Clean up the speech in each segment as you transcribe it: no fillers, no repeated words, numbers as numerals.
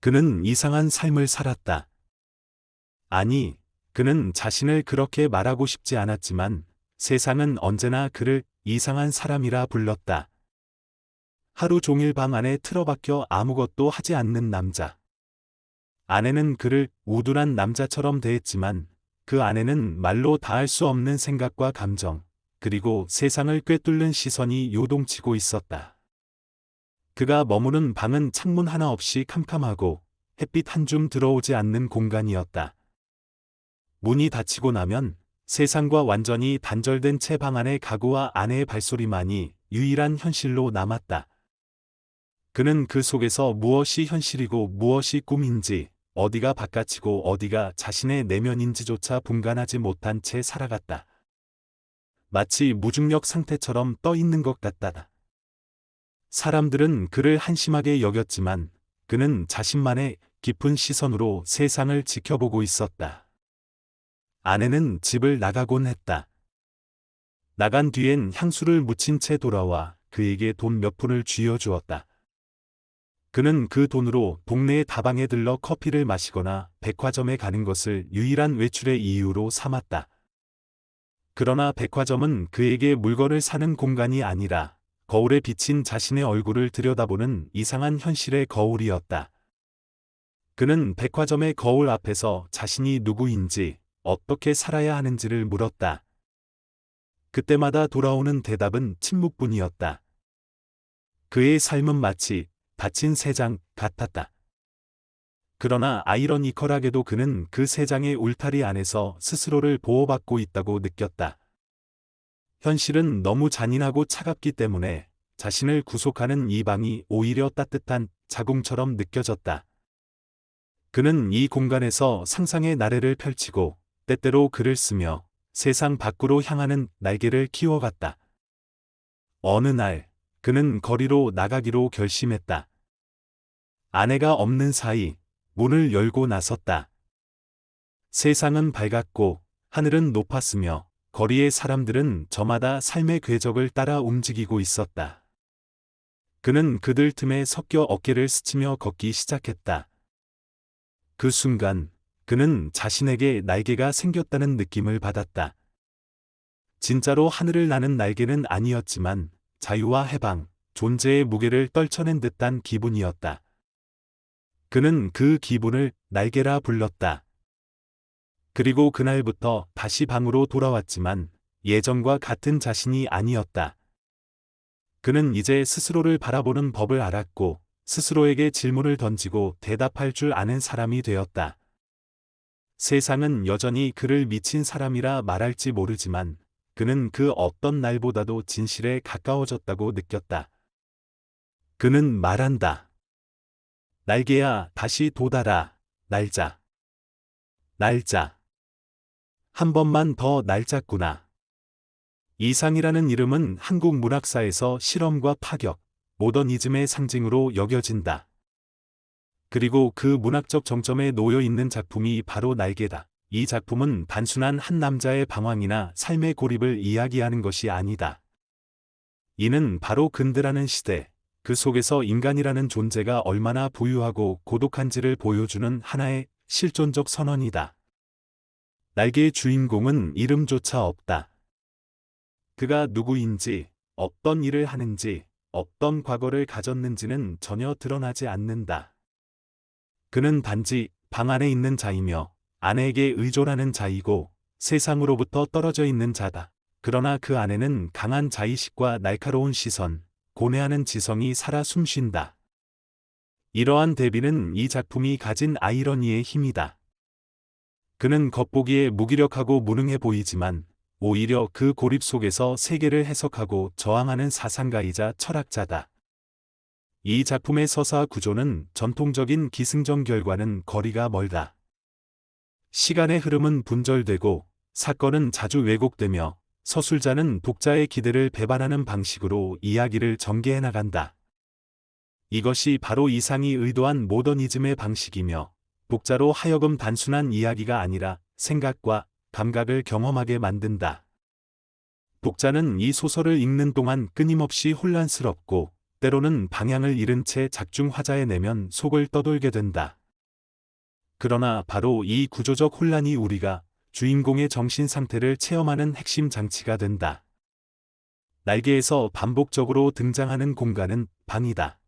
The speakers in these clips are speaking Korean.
그는 이상한 삶을 살았다. 아니, 그는 자신을 그렇게 말하고 싶지 않았지만 세상은 언제나 그를 이상한 사람이라 불렀다. 하루 종일 방 안에 틀어박혀 아무것도 하지 않는 남자. 아내는 그를 우둔한 남자처럼 대했지만 그 안에는 말로 다할 수 없는 생각과 감정, 그리고 세상을 꿰뚫는 시선이 요동치고 있었다. 그가 머무는 방은 창문 하나 없이 캄캄하고 햇빛 한 줌 들어오지 않는 공간이었다. 문이 닫히고 나면 세상과 완전히 단절된 채 방 안의 가구와 아내의 발소리만이 유일한 현실로 남았다. 그는 그 속에서 무엇이 현실이고 무엇이 꿈인지, 어디가 바깥이고 어디가 자신의 내면인지조차 분간하지 못한 채 살아갔다. 마치 무중력 상태처럼 떠 있는 것 같다. 사람들은 그를 한심하게 여겼지만 그는 자신만의 깊은 시선으로 세상을 지켜보고 있었다. 아내는 집을 나가곤 했다. 나간 뒤엔 향수를 묻힌 채 돌아와 그에게 돈 몇 푼을 쥐어주었다. 그는 그 돈으로 동네의 다방에 들러 커피를 마시거나 백화점에 가는 것을 유일한 외출의 이유로 삼았다. 그러나 백화점은 그에게 물건을 사는 공간이 아니라 거울에 비친 자신의 얼굴을 들여다보는 이상한 현실의 거울이었다. 그는 백화점의 거울 앞에서 자신이 누구인지, 어떻게 살아야 하는지를 물었다. 그때마다 돌아오는 대답은 침묵뿐이었다. 그의 삶은 마치 닫힌 새 장 같았다. 그러나 아이러니컬하게도 그는 그 새 장의 울타리 안에서 스스로를 보호받고 있다고 느꼈다. 현실은 너무 잔인하고 차갑기 때문에 자신을 구속하는 이 방이 오히려 따뜻한 자궁처럼 느껴졌다. 그는 이 공간에서 상상의 나래를 펼치고 때때로 글을 쓰며 세상 밖으로 향하는 날개를 키워갔다. 어느 날 그는 거리로 나가기로 결심했다. 아내가 없는 사이 문을 열고 나섰다. 세상은 밝았고 하늘은 높았으며 거리의 사람들은 저마다 삶의 궤적을 따라 움직이고 있었다. 그는 그들 틈에 섞여 어깨를 스치며 걷기 시작했다. 그 순간 그는 자신에게 날개가 생겼다는 느낌을 받았다. 진짜로 하늘을 나는 날개는 아니었지만 자유와 해방, 존재의 무게를 떨쳐낸 듯한 기분이었다. 그는 그 기분을 날개라 불렀다. 그리고 그날부터 다시 방으로 돌아왔지만 예전과 같은 자신이 아니었다. 그는 이제 스스로를 바라보는 법을 알았고 스스로에게 질문을 던지고 대답할 줄 아는 사람이 되었다. 세상은 여전히 그를 미친 사람이라 말할지 모르지만 그는 그 어떤 날보다도 진실에 가까워졌다고 느꼈다. 그는 말한다. 날개야, 다시 돋아라. 날자. 날자. 한 번만 더 날잤구나. 이상이라는 이름은 한국 문학사에서 실험과 파격, 모더니즘의 상징으로 여겨진다. 그리고 그 문학적 정점에 놓여 있는 작품이 바로 날개다. 이 작품은 단순한 한 남자의 방황이나 삶의 고립을 이야기하는 것이 아니다. 이는 바로 근대라는 시대, 그 속에서 인간이라는 존재가 얼마나 부유하고 고독한지를 보여주는 하나의 실존적 선언이다. 날개의 주인공은 이름조차 없다. 그가 누구인지, 어떤 일을 하는지, 어떤 과거를 가졌는지는 전혀 드러나지 않는다. 그는 단지 방 안에 있는 자이며 아내에게 의존하는 자이고 세상으로부터 떨어져 있는 자다. 그러나 그 안에는 강한 자의식과 날카로운 시선, 고뇌하는 지성이 살아 숨쉰다. 이러한 대비는 이 작품이 가진 아이러니의 힘이다. 그는 겉보기에 무기력하고 무능해 보이지만 오히려 그 고립 속에서 세계를 해석하고 저항하는 사상가이자 철학자다. 이 작품의 서사 구조는 전통적인 기승전결과는 거리가 멀다. 시간의 흐름은 분절되고 사건은 자주 왜곡되며 서술자는 독자의 기대를 배반하는 방식으로 이야기를 전개해 나간다. 이것이 바로 이상이 의도한 모더니즘의 방식이며 독자로 하여금 단순한 이야기가 아니라 생각과 감각을 경험하게 만든다. 독자는 이 소설을 읽는 동안 끊임없이 혼란스럽고 때로는 방향을 잃은 채 작중화자에 내면 속을 떠돌게 된다. 그러나 바로 이 구조적 혼란이 우리가 주인공의 정신 상태를 체험하는 핵심 장치가 된다. 날개에서 반복적으로 등장하는 공간은 방이다.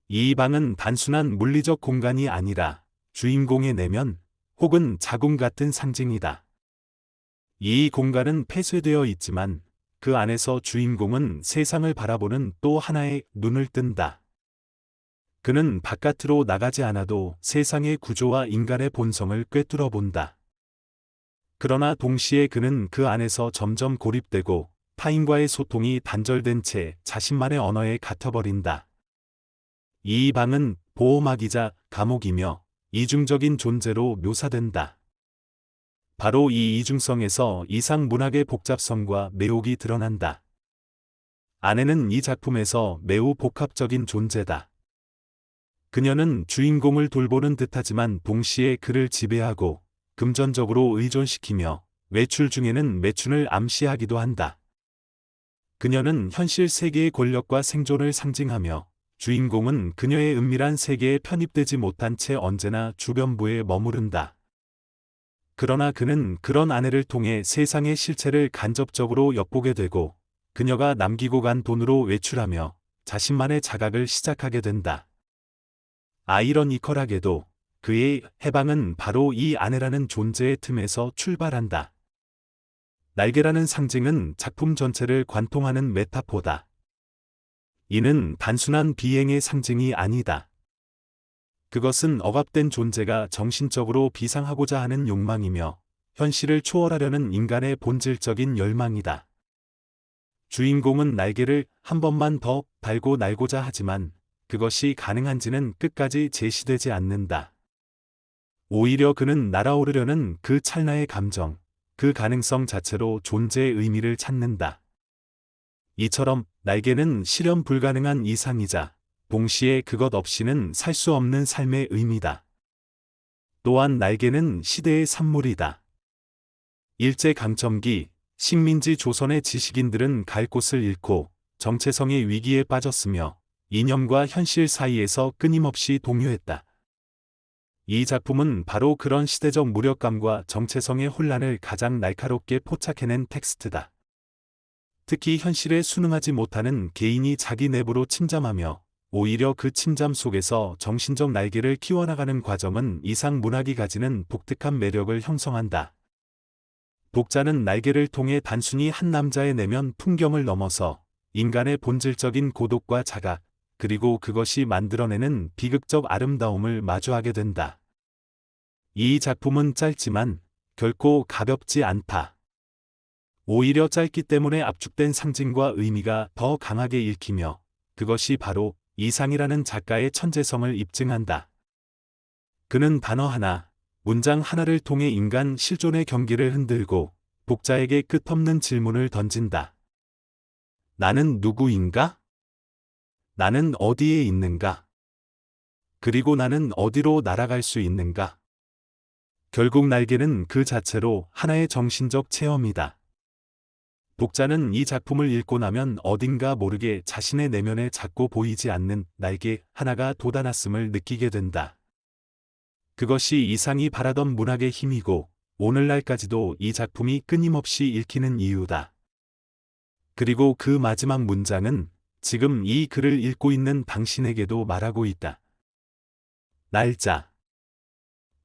이 방은 단순한 물리적 공간이 아니라 주인공의 내면 혹은 자궁 같은 상징이다. 이 공간은 폐쇄되어 있지만 그 안에서 주인공은 세상을 바라보는 또 하나의 눈을 뜬다. 그는 바깥으로 나가지 않아도 세상의 구조와 인간의 본성을 꿰뚫어 본다. 그러나 동시에 그는 그 안에서 점점 고립되고 타인과의 소통이 단절된 채 자신만의 언어에 갇혀버린다. 이 방은 보호막이자 감옥이며 이중적인 존재로 묘사된다. 바로 이 이중성에서 이상 문학의 복잡성과 매혹이 드러난다. 아내는 이 작품에서 매우 복합적인 존재다. 그녀는 주인공을 돌보는 듯하지만 동시에 그를 지배하고 금전적으로 의존시키며 외출 중에는 매춘을 암시하기도 한다. 그녀는 현실 세계의 권력과 생존을 상징하며 주인공은 그녀의 은밀한 세계에 편입되지 못한 채 언제나 주변부에 머무른다. 그러나 그는 그런 아내를 통해 세상의 실체를 간접적으로 엿보게 되고 그녀가 남기고 간 돈으로 외출하며 자신만의 자각을 시작하게 된다. 아이러니컬하게도 그의 해방은 바로 이 아내라는 존재의 틈에서 출발한다. 날개라는 상징은 작품 전체를 관통하는 메타포다. 이는 단순한 비행의 상징이 아니다. 그것은 억압된 존재가 정신적으로 비상하고자 하는 욕망이며 현실을 초월하려는 인간의 본질적인 열망이다. 주인공은 날개를 한 번만 더 달고 날고자 하지만 그것이 가능한지는 끝까지 제시되지 않는다. 오히려 그는 날아오르려는 그 찰나의 감정, 그 가능성 자체로 존재의 의미를 찾는다. 이처럼 날개는 실현 불가능한 이상이자 동시에 그것 없이는 살 수 없는 삶의 의미다. 또한 날개는 시대의 산물이다. 일제강점기, 식민지 조선의 지식인들은 갈 곳을 잃고 정체성의 위기에 빠졌으며 이념과 현실 사이에서 끊임없이 동요했다. 이 작품은 바로 그런 시대적 무력감과 정체성의 혼란을 가장 날카롭게 포착해낸 텍스트다. 특히 현실에 순응하지 못하는 개인이 자기 내부로 침잠하며 오히려 그 침잠 속에서 정신적 날개를 키워나가는 과정은 이상 문학이 가지는 독특한 매력을 형성한다. 독자는 날개를 통해 단순히 한 남자의 내면 풍경을 넘어서 인간의 본질적인 고독과 자각, 그리고 그것이 만들어내는 비극적 아름다움을 마주하게 된다. 이 작품은 짧지만 결코 가볍지 않다. 오히려 짧기 때문에 압축된 상징과 의미가 더 강하게 읽히며 그것이 바로 이상이라는 작가의 천재성을 입증한다. 그는 단어 하나, 문장 하나를 통해 인간 실존의 경기를 흔들고 독자에게 끝없는 질문을 던진다. 나는 누구인가? 나는 어디에 있는가? 그리고 나는 어디로 날아갈 수 있는가? 결국 날개는 그 자체로 하나의 정신적 체험이다. 독자는 이 작품을 읽고 나면 어딘가 모르게 자신의 내면에 작고 보이지 않는 날개 하나가 돋아났음을 느끼게 된다. 그것이 이상이 바라던 문학의 힘이고 오늘날까지도 이 작품이 끊임없이 읽히는 이유다. 그리고 그 마지막 문장은 지금 이 글을 읽고 있는 당신에게도 말하고 있다. 날짜.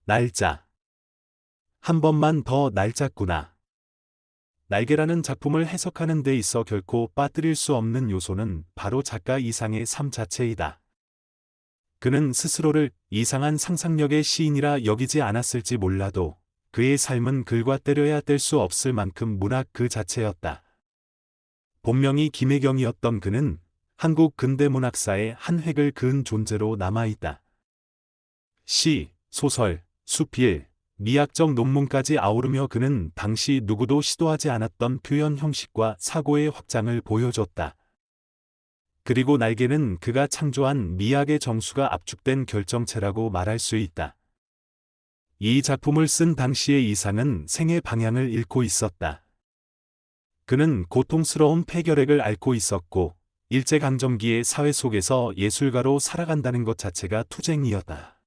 날짜. 한 번만 더 날짰구나. 날개라는 작품을 해석하는 데 있어 결코 빠뜨릴 수 없는 요소는 바로 작가 이상의 삶 자체이다. 그는 스스로를 이상한 상상력의 시인이라 여기지 않았을지 몰라도 그의 삶은 글과 때려야 뗄 수 없을 만큼 문학 그 자체였다. 본명이 김혜경이었던 그는 한국 근대문학사의 한 획을 그은 존재로 남아있다. 시, 소설, 수필, 미학적 논문까지 아우르며 그는 당시 누구도 시도하지 않았던 표현 형식과 사고의 확장을 보여줬다. 그리고 날개는 그가 창조한 미학의 정수가 압축된 결정체라고 말할 수 있다. 이 작품을 쓴 당시의 이상은 생의 방향을 잃고 있었다. 그는 고통스러운 폐결핵을 앓고 있었고 일제강점기의 사회 속에서 예술가로 살아간다는 것 자체가 투쟁이었다.